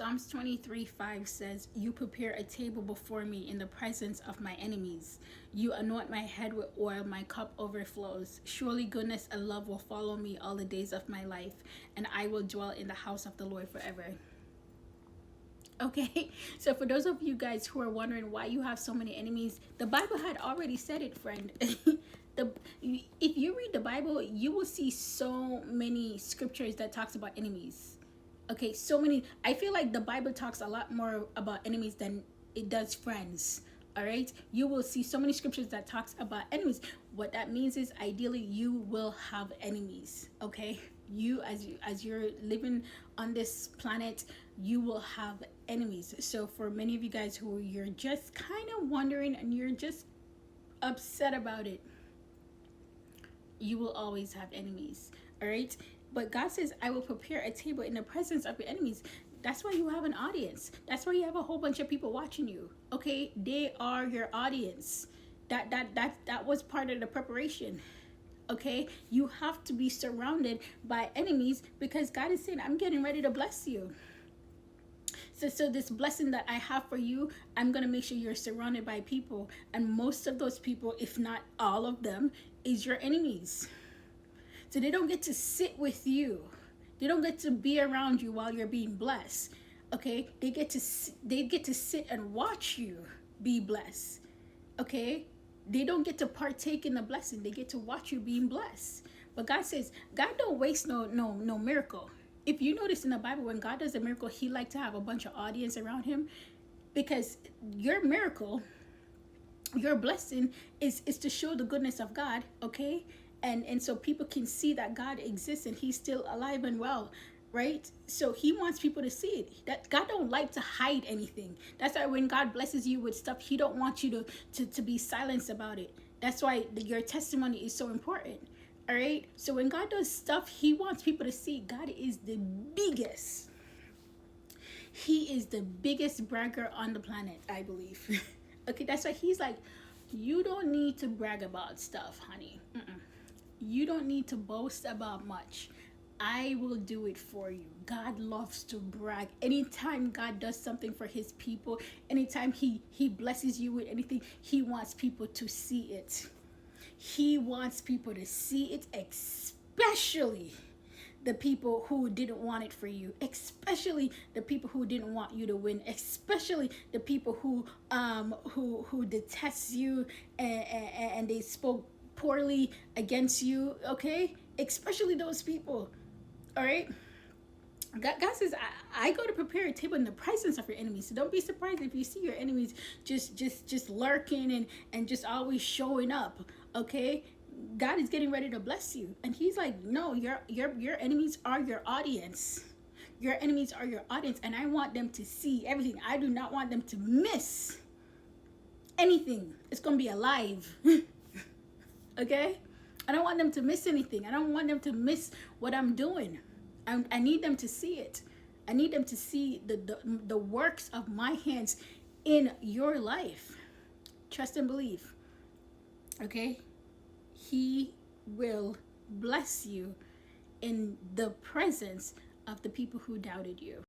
Psalms 23:5 says, "You prepare a table before me in the presence of my enemies. You anoint my head with oil, my cup overflows. Surely goodness and love will follow me all the days of my life, and I will dwell in the house of the Lord forever." Okay, so for those of you guys who are wondering why you have so many enemies, the Bible had already said it, friend. If you read the Bible, you will see so many scriptures that talks about enemies. Okay, so many. I feel like the Bible talks a lot more about enemies than it does friends. All right, you will see so many scriptures that talks about enemies. What that means is ideally you will have enemies. Okay, as you're living on this planet, you will have enemies. So for many of you guys who you're just kind of wondering and you're just upset about it, you will always have enemies. All right, but God says, "I will prepare a table in the presence of your enemies." That's why you have an audience. That's why you have a whole bunch of people watching you. Okay, they are your audience. That was part of the preparation. Okay, you have to be surrounded by enemies because God is saying, "I'm getting ready to bless you." So this blessing that I have for you, I'm gonna make sure you're surrounded by people, and most of those people, if not all of them, is your enemies. So they don't get to sit with you. They don't get to be around you while you're being blessed. Okay? They get to sit and watch you be blessed. Okay? They don't get to partake in the blessing. They get to watch you being blessed. But God says, God don't waste no miracle. If you notice in the Bible, when God does a miracle, he likes to have a bunch of audience around him, because your miracle, your blessing is to show the goodness of God. Okay? And so people can see that God exists and he's still alive and well, right? So he wants people to see it. That God don't like to hide anything. That's why when God blesses you with stuff, he don't want you to be silenced about it. That's why your testimony is so important. All right? So when God does stuff, he wants people to see God is the biggest. He is the biggest bragger on the planet, I believe. Okay, that's why he's like, you don't need to brag about stuff, honey. You don't need to boast about much. I will do it for you. God loves to brag. Anytime God does something for his people, anytime he blesses you with anything, he wants people to see it. He wants people to see it, especially the people who didn't want it for you, especially the people who didn't want you to win, especially the people who detest you and they spoke poorly against you. Okay, especially those people. All right, God says, I go to prepare a table in the presence of your enemies. So don't be surprised if you see your enemies just lurking and just always showing up. Okay, God is getting ready to bless you, and he's like, no, your enemies are your audience. Your enemies are your audience, and I want them to see everything. I do not want them to miss anything. It's gonna be alive. Okay, I don't want them to miss anything. I don't want them to miss what I'm doing. I need them to see it. I need them to see the works of my hands in your life. Trust and believe. Okay, he will bless you in the presence of the people who doubted you.